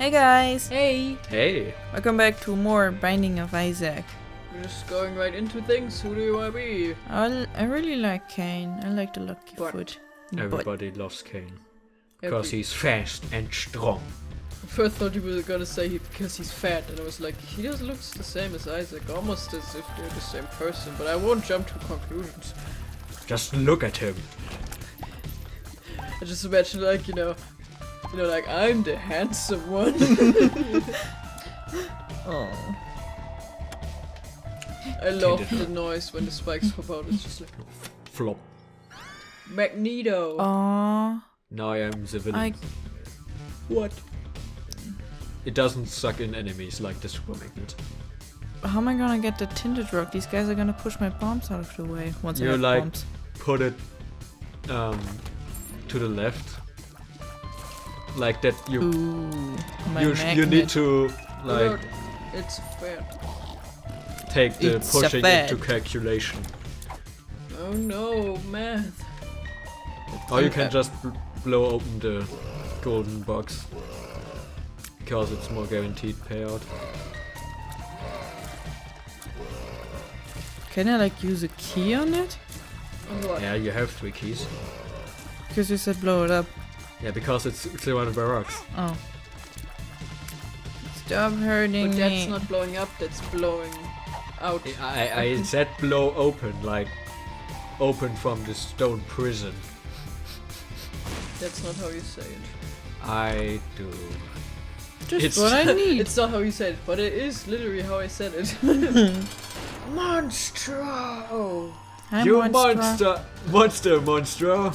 Hey guys! Hey! Hey! Welcome back to more Binding of Isaac. We're just going right into things. Who do you want to be? I really like Cain. I like the lucky But foot. Everybody loves Cain. Because he's fast and strong. First thought you were gonna say because he's fat, and I was like, he just looks the same as Isaac, almost as if they're the same person, but I won't jump to conclusions. Just look at him. I just imagine like, like I'm the handsome one. Oh. I love the noise when the spikes pop out, it's just like Flop. Magneto. Aww. Now I am the villain. What? It doesn't suck in enemies like the super magnet. How am I gonna get the tinted rock? These guys are gonna push my bombs out of the way once I You have like bombs. put it to the left. Like that you Ooh, my you need to like It's fair. take the It's pushing bad. into calculation. Oh no, math. Or you can just blow open the golden box. Because it's more guaranteed payout. Can I like use a key on it? What? Yeah, you have 3 keys. Because you said blow it up. Yeah, because it's one of the rocks. Oh. Stop hurting But me. that's not blowing up, that's blowing out. I said blow open, like open from the stone prison. That's not how you say it. I do. Just It's- what I need. It's not how you said it, but it is literally how I said it. Monstro! I'm You Monstro. Monstro!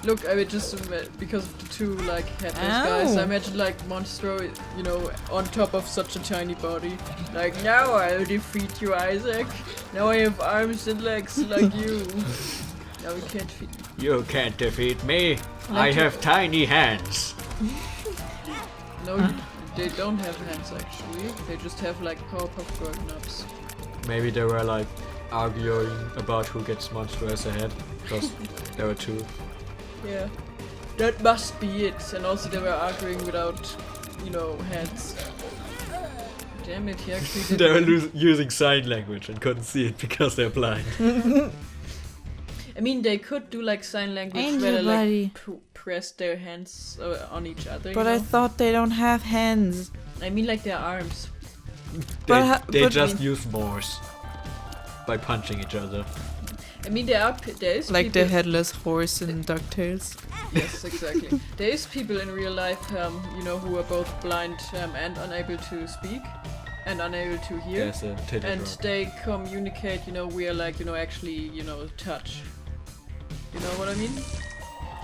Look, I mean, just because of the two like headless Ow. guys, I imagine like Monstro, on top of such a tiny body. Like, now I'll defeat you, Isaac. Now I have arms and legs like you. Now we can't defeat you. You can't defeat me. I Like have tiny hands. No, they don't have hands actually. They just have like Powerpuff Girl nubs. Maybe they were like arguing about who gets Monstro as a head. Because there were 2. Yeah. That must be it. And also they were arguing without, hands. Damn it, he actually did. They were using sign language and couldn't see it because they're blind. I mean, they could do like sign language Angel where they buddy. like press their hands on each other. But I thought they don't have hands. I mean like their arms. They but- just use Morse by punching each other. I mean there is Like people, the headless horse in DuckTales. Yes, exactly. There is people in real life, who are both blind and unable to speak and unable to hear. There's a titty And drop. they communicate, we are like, actually, touch. You know what I mean?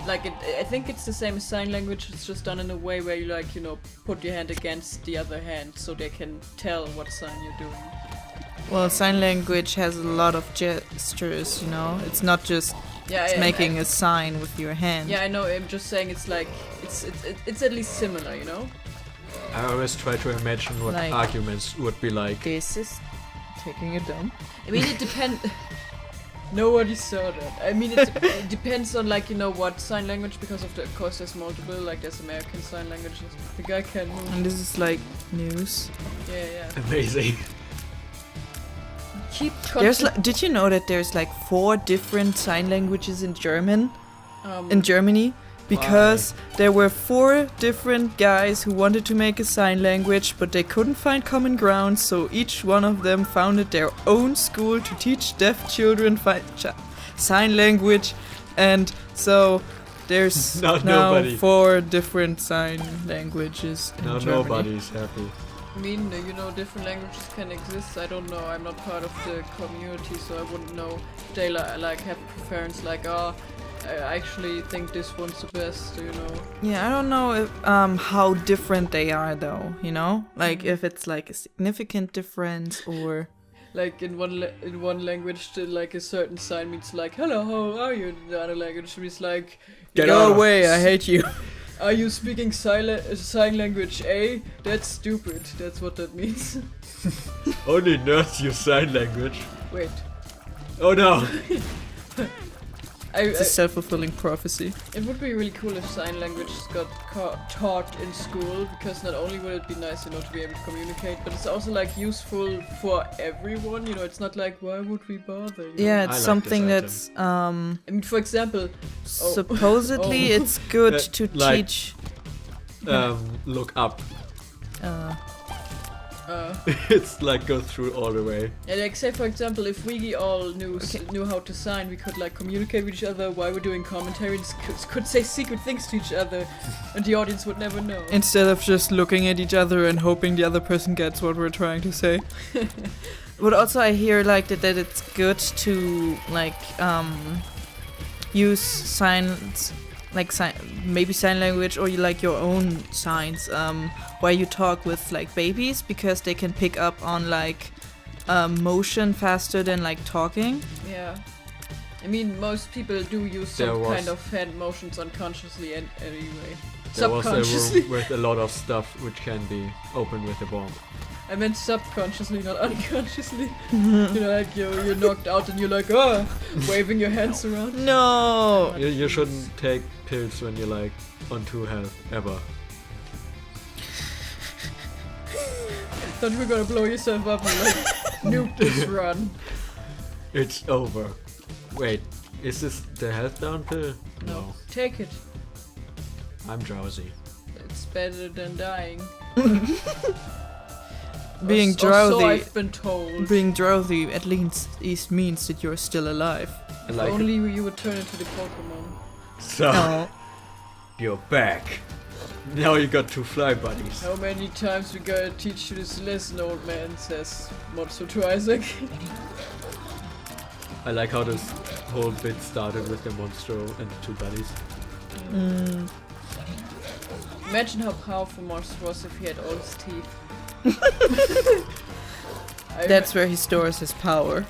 Like, I think it's the same as sign language, it's just done in a way where you like, put your hand against the other hand so they can tell what sign you're doing. Well, sign language has a lot of gestures, It's not just making a sign with your hand. Yeah, I know, I'm just saying it's like, it's at least similar, I always try to imagine what Like- arguments would be like. This is taking a dump. I mean, it depends. Nobody saw that. I mean, it depends on like what sign language, because of course there's multiple. Like there's American sign languages. The guy can't move. And this is like news. Yeah. Amazing. Keep. Did you know that there's like 4 different sign languages in Germany? Because there were 4 different guys who wanted to make a sign language, but they couldn't find common ground, so each one of them founded their own school to teach deaf children sign language, and so there's Now now nobody. 4 different sign languages in Now Germany. nobody's happy. I mean, different languages can exist. I don't know. I'm not part of the community, so I wouldn't know. They like have preference. Like, I actually think this one's the best. Yeah, I don't know if how different they are though, Like if it's like a significant difference or Like in one language, like a certain sign means like "Hello, how are you?" In the other language, it means like Get go out. away, I hate you. "Are you speaking sign language A? That's stupid." That's what that means. Only nerds use sign language. Wait. Oh no! It's a self-fulfilling prophecy. It would be really cool if sign language got taught in school, because not only would it be nice, to be able to communicate, but it's also like useful for everyone. It's not like, why would we bother? Yeah, it's something that's I mean, for example, supposedly it's good to teach. Look up. It's like go through all the way. Yeah, like say for example, if we all knew how to sign, we could like communicate with each other while we're doing commentaries. Could say secret things to each other, and the audience would never know. Instead of just looking at each other and hoping the other person gets what we're trying to say. But also, I hear like that it's good to like use signs, like maybe sign language, or you like your own signs, where you talk with like babies, because they can pick up on like motion faster than like talking. Yeah, I mean most people do use some kind of hand motions unconsciously anyway. There was a room with a lot of stuff which can be opened with a bomb. I meant subconsciously, not unconsciously. Like you're knocked out and you're like, waving your hands around. No! You shouldn't take pills when you're like on 2 health, ever. Thought you were gonna blow yourself up and like nuke this run. It's over. Wait, is this the health down pill? No. Take it. I'm drowsy. It's better than dying. Being drowsy. So I've been told. Being drowsy at least means that you're still alive. Like only you would turn into the Pokemon. So you're back. Now you got 2 fly buddies. How many times we gotta teach you this lesson, old man, says Monstro to Isaac. I like how this whole bit started with the Monstro and the 2 buddies. Imagine how powerful Monstro was if he had all his teeth. That's where he stores his power.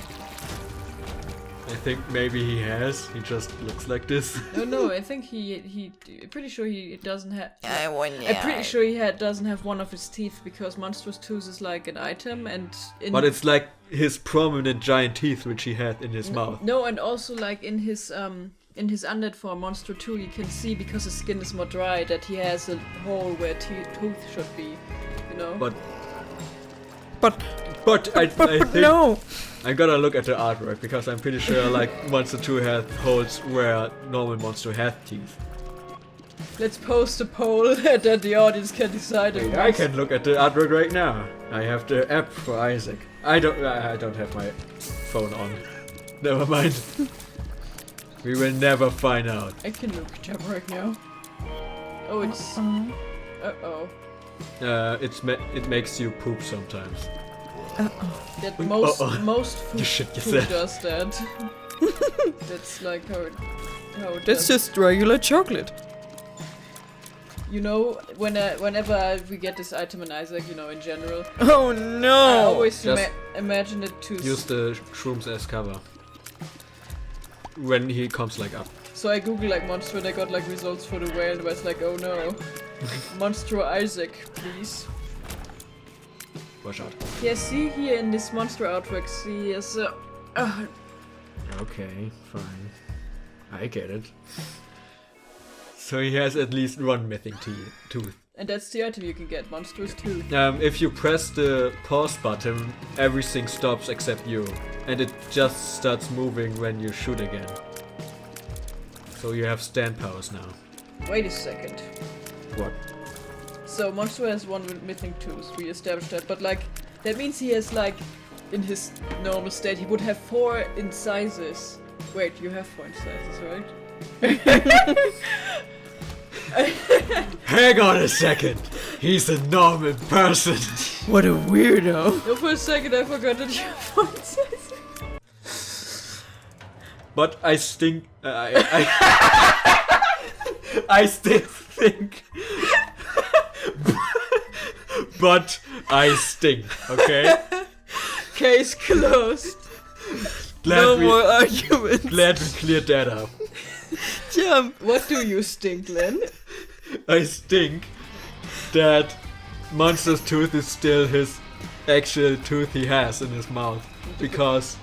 I think maybe he has. He just looks like this. No. I think he. Pretty sure he doesn't have. I'm pretty sure he doesn't have one of his teeth, because Monstro's tooth is like an item, and. But it's like his prominent giant teeth which he had in his mouth. No, and also like in his undead form, Monstro 2, you can see, because his skin is more dry, that he has a hole where tooth should be. But I think no. I gotta look at the artwork, because I'm pretty sure like Monstro 2 has holes where normal Monstro has teeth. Let's post a poll and then the audience can decide. I can look at the artwork right now. I have the app for Isaac. I don't have my phone on. Never mind. We will never find out. I can look at him right now. Oh, it's. It makes you poop sometimes. That most food does that. That's like how it That's just regular chocolate. Whenever we get this item in Isaac, in general. Oh no! I always imagine it to use the shrooms as cover when he comes like up. So I googled like Monstro and I got like results for the whale and I was like, oh no. Monstro Isaac, please. Watch out. Yeah, see here in this Monstro artwork, see yes. Okay, fine. I get it. So he has at least one missing tooth. And that's the item you can get, Monstro's tooth. If you press the pause button, everything stops except you. And it just starts moving when you shoot again. So you have stand powers now. Wait a second. What? So Monstro has one missing tooth, we established that, but like, that means he has like, in his normal state, he would have 4 incisors. Wait, you have 4 incisors, right? Hang on a second! He's a normal person! What a weirdo! No, for a second I forgot that you have 4 incisors. But I stink. I still think. But I stink, okay? Case closed. No more arguments. Glad we cleared that up. Jump. What do you stink, Len? I stink that Monstro's tooth is still his actual tooth he has in his mouth. Because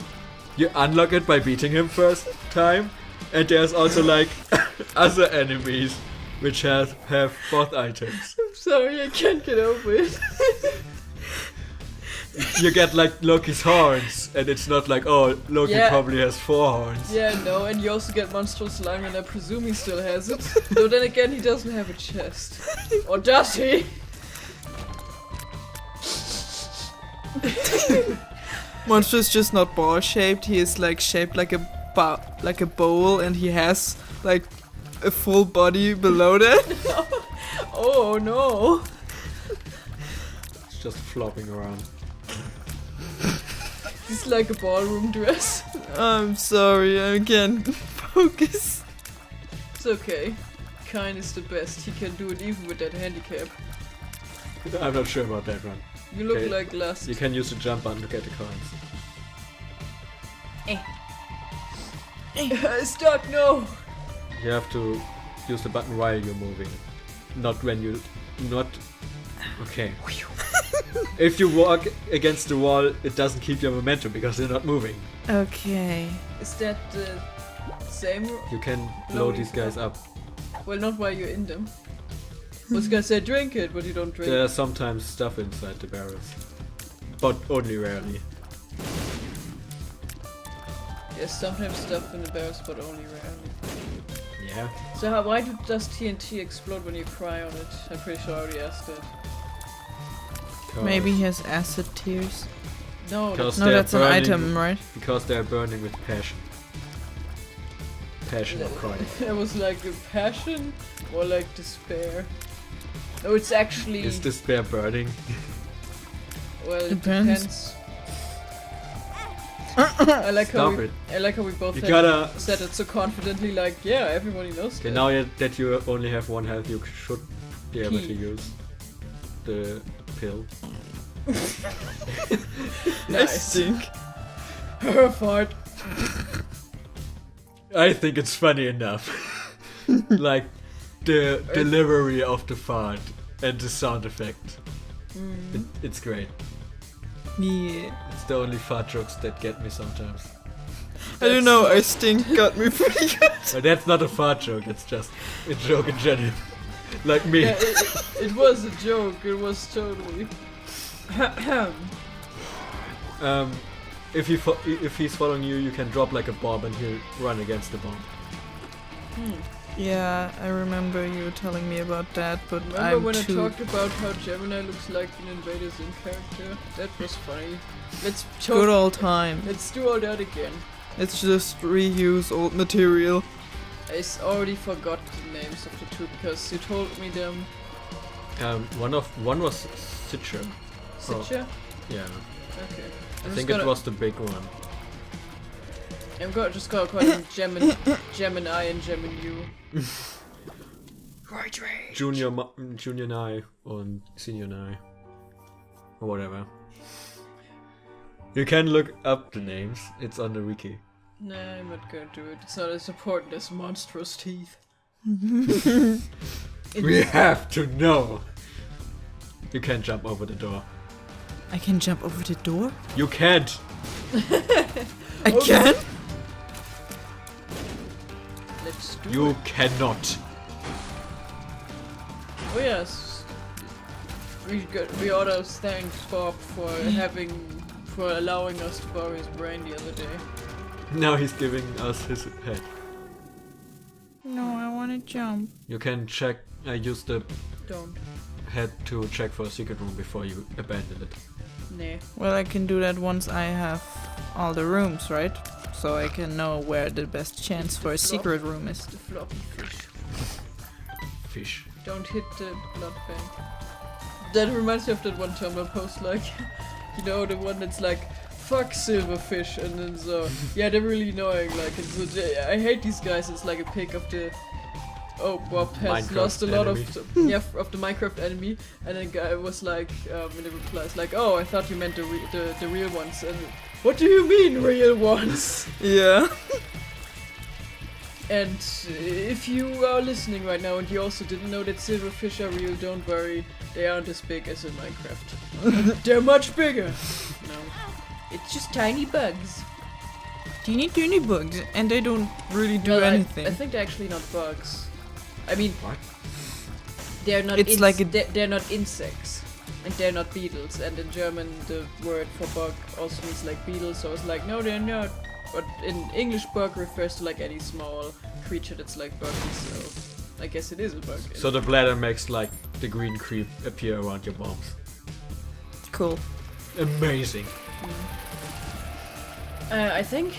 you unlock it by beating him first time, And there's also like other enemies which have both items. I'm sorry, I can't get over it. You get like Loki's horns, and it's not like, oh, Loki Yeah. probably has 4 horns. Yeah, no, and you also get Monstro slime, and I presume he still has it. Though then again, he doesn't have a chest. Or does he? Monstro is just not ball shaped. He is like shaped like a bowl, and he has like a full body below that. Oh no. It's just flopping around. It's like a ballroom dress. I'm sorry, I can't focus. It's okay. Kine is the best. He can do it even with that handicap. I'm not sure about that one. You look Okay. like Lust. You can use the jump button to get the coins. Stuck, no! You have to use the button while you're moving. Not when you... Not... Okay. If you walk against the wall, it doesn't keep your momentum because you're not moving. Okay. Is that the same? You can No, load these guys up. Well, not while you're in them. I was gonna say drink it, but you don't drink There's sometimes stuff inside the barrels. But only rarely. Yes, sometimes stuff in the barrels, but only rarely. Yeah. So why does TNT explode when you cry on it? I'm pretty sure I already asked that. Maybe he has acid tears. No, Because No, they're that's an burning- item, right? Because they're burning with passion. Passion or crying. it was like a passion or like despair. No, it's actually... Is despair burning? Well, it Depends. I like how Stop we, it. I like how we both You had gotta... said it so confidently, like, yeah, everybody knows Okay, that. now that you only have 1 health, you should be able to Pee. use the pill. Nice. think. Fart. I think it's funny enough. Like, the delivery of the fart and the sound effect. It's great. Yeah. It's the only fart jokes that get me sometimes. I don't know, I stink got me pretty good. But that's not a fart joke, it's just a joke in general. Like me. Yeah, it was a joke. It was totally. If he's following you, you can drop like a bomb and he'll run against the bomb. Yeah, I remember you telling me about that, but Remember I'm when too... I talked about how Gemini looks like an Invader Zim character? That was funny. Let's Good old time. Let's do all that again. Let's just reuse old material. I already forgot the names of the two because you told me them. One was Sitcher. Sitcha? Yeah. Okay. I think it was the big one. I'm just gonna call them Gemini and Gemini. Right way. Junior Nye und Senior Nye. Or whatever. You can look up the names, it's on the wiki. Nah, I'm not gonna do it. It's not as important as Monstro's teeth. We have to know! You can't jump over the door. I can jump over the door? You can't! I can? Let's do You it. cannot! Oh yes. We ought to thank Bob for allowing us to borrow his brain the other day. Now he's giving us his head. No, I want to jump. You can check, use the Don't. head to check for a secret room before you abandon it. Nah. Well, I can do that once I have all the rooms, right? So I can know where the best chance for a secret room is. The floppy fish. Fish. Don't hit the blood bank. That reminds me of that one Tumblr post, like, you know, the one that's like, fuck silverfish, and then so, yeah, they're really annoying, like, it's I hate these guys, it's like a pic of the, oh, Bob has Minecraft lost a lot enemy. of the Minecraft enemy, and then guy was like, in the replies, like, oh, I thought you meant the real ones, and what do you mean, real ones? Yeah. And if you are listening right now and you also didn't know that silverfish are real, don't worry, they aren't as big as in Minecraft. They're much bigger! No. It's just tiny bugs. teeny bugs, and they don't really do anything. I think they're actually not bugs. I mean, What? they're not. It's like they're not insects, and they're not beetles. And in German, the word for bug also means like beetle. So it's like no, they're not. But in English, bug refers to like any small creature that's like buggy. So I guess it is a bug. So the bladder makes like the green creep appear around your bombs. Cool. Amazing. I think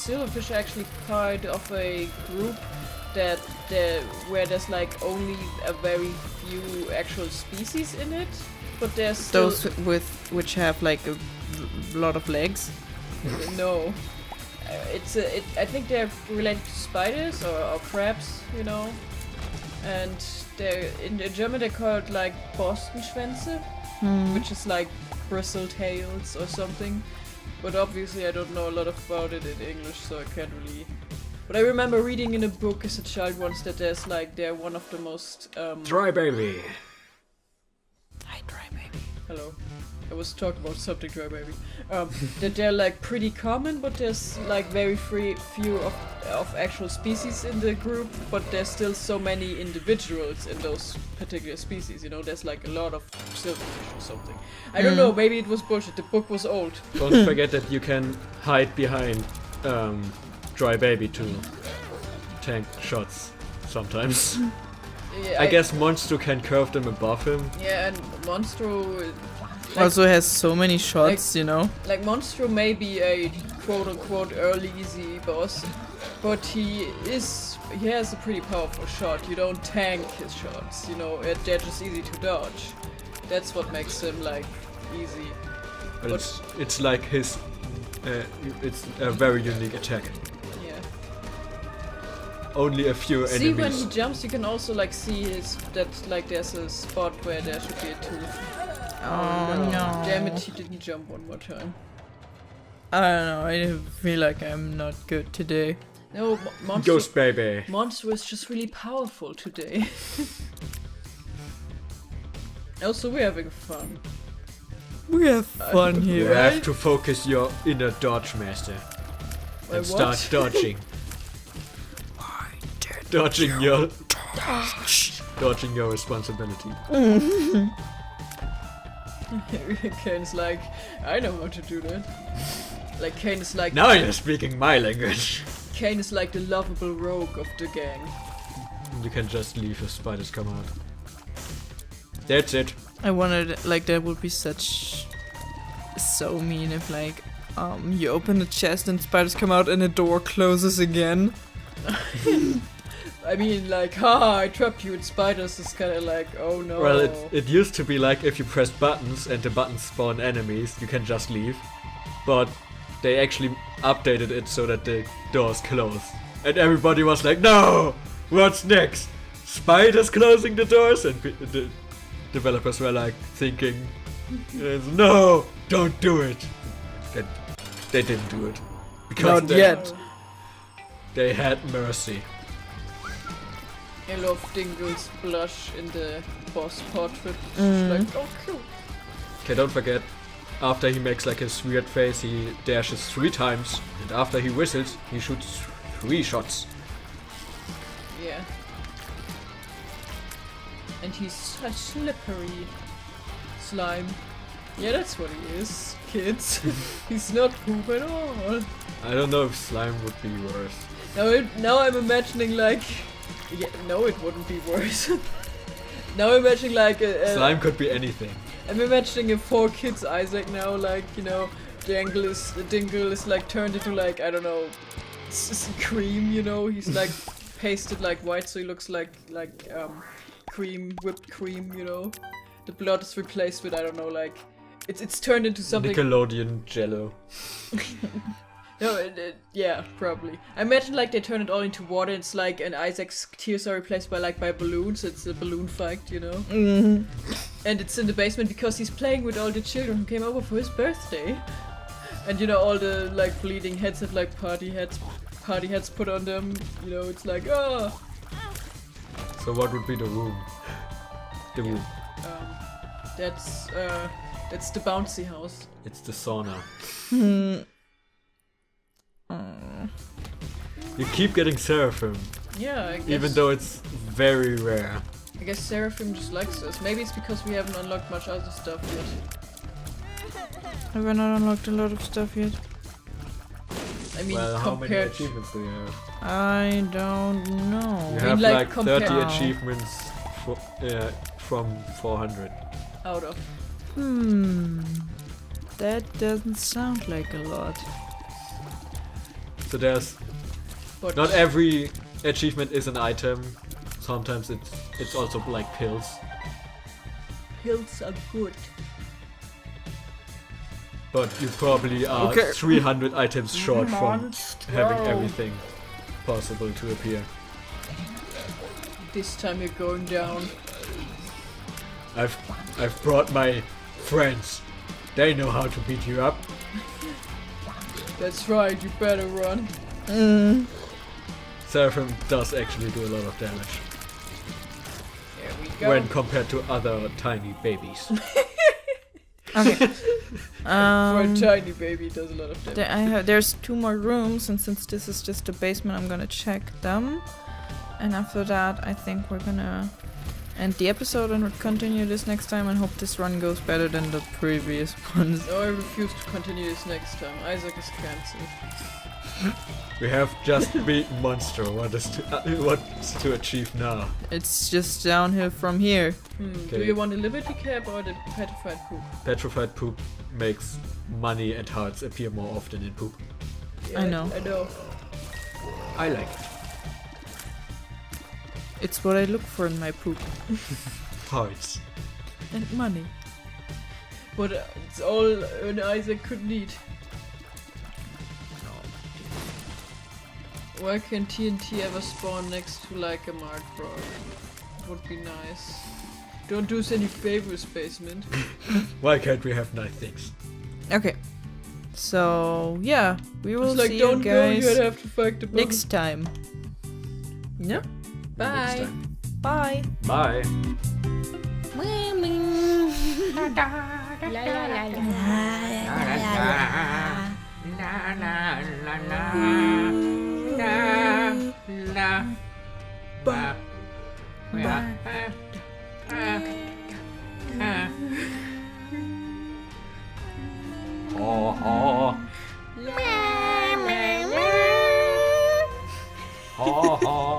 silverfish are actually part of a group where there's like only a very few actual species in it, but there's still Those which have like a lot of legs. no. I think they're related to spiders or crabs, you know, and they're in German they're called like Borstenschwänze, which is like bristle tails or something. But obviously I don't know a lot about it in English, so I can't really. But I remember reading in a book as a child once that they're one of the most Dry baby. Hi, dry baby. Hello. I was talking about something, dry baby. That they're like pretty common, but there's like very few of actual species in the group, but there's still so many individuals in those particular species. You know, there's like a lot of silverfish or something. I don't know. Maybe it was bullshit. The book was old. Don't forget that you can hide behind dry baby to tank shots sometimes. Yeah, I guess Monstro can curve them above him. Yeah, and Monstro. Also has so many shots, you know. Like Monstro may be a quote-unquote early easy boss, but he has a pretty powerful shot. You don't tank his shots, you know, they're just easy to dodge. That's what makes him like easy. But it's like his it's a very unique attack. Yeah. Only a few See, enemies. when he jumps, you can also like see like there's a spot where there should be a tooth. Oh no. Damn it, he didn't jump one more time. I don't know, I feel like I'm not good today. No, Monstro. Ghost baby. Monstro is just really powerful today. Also, we're having fun. We have fun You here, right? have to focus your inner dodge master Wait, and what? start dodging. Dodging your responsibility. Kane's like, I know how to do that. Like Kane is like Now you're speaking my language. Kane is like the lovable rogue of the gang. You can just leave if spiders come out. That's it. I wanted, like, that would be so mean if, like, you open the chest and spiders come out and the door closes again. I mean, like, haha, I trapped you in spiders is kind of like, oh no. Well, it used to be like if you press buttons and the buttons spawn enemies, you can just leave. But they actually updated it so that the doors close. And everybody was like, no! What's next? Spiders closing the doors? And the developers were like thinking, no, don't do it. And they didn't do it. Because Not yet. they had mercy. I love Dingle's blush in the boss portrait. She's like, oh cool. Okay, don't forget, after he makes like his weird face, he dashes 3 times, and after he whistles, he shoots 3 shots. Yeah. And he's such slippery slime. Yeah, that's what he is, kids. He's not poop at all. I don't know if slime would be worse. Now I'm imagining like... Yeah, no, it wouldn't be worse. Now I'm imagining like Slime could be anything. I'm imagining a 4 kids Isaac now, like, you know, Dingle is like turned into like, I don't know, cream, you know, he's like pasted like white so he looks like cream, whipped cream, you know. The blood is replaced with, I don't know, like, it's turned into something. Nickelodeon Jello. No, yeah, probably. I imagine like they turn it all into water. It's like, and Isaac's tears are replaced by balloons. It's a balloon fight, you know. Mm-hmm. And it's in the basement because he's playing with all the children who came over for his birthday. And you know, all the like bleeding heads have like party hats put on them. You know, it's like So what would be the room? The room. That's the bouncy house. It's the sauna. You keep getting Seraphim, Yeah, I guess. even though it's very rare. I guess Seraphim just likes us. Maybe it's because we haven't unlocked much other stuff yet. Have I not unlocked a lot of stuff yet? I mean, Well, how many compared. achievements do you have? I don't know. You I have mean, like, like 30 compared- achievements from 400. Out of. That doesn't sound like a lot. So there's But not every achievement is an item. Sometimes it's also like pills. pills are good. But you probably are Okay. 300 items short from Monstro. having everything possible to appear. This time you're going down. I've brought my friends. They know how to beat you up. That's right, you better run. Seraphim does actually do a lot of damage There we go. when compared to other tiny babies. Okay. For a tiny baby, it does a lot of damage. There's 2 more rooms, and since this is just a basement, I'm gonna check them. And after that, I think we're gonna end the episode and continue this next time, and hope this run goes better than the previous ones. No, I refuse to continue this next time. Isaac is cancelled. We have just beaten Monstro. What's to achieve now? It's just downhill from here. Do Okay. you want a Liberty Cap or the Petrified Poop? Petrified poop makes money and hearts appear more often in poop. I know. I know. I like it. It's what I look for in my poop. Hearts. And money. But it's all an Isaac could need. Why can TNT ever spawn next to like a Mark Frog? Would be nice. Don't do us any favors, basement. Why can't we have nice things? Okay. So, yeah. We will It's like, see don't you go, guys you'd have to fight the bubble. next time. Yeah. Next Bye. time. Bye. Bye. Ha ha.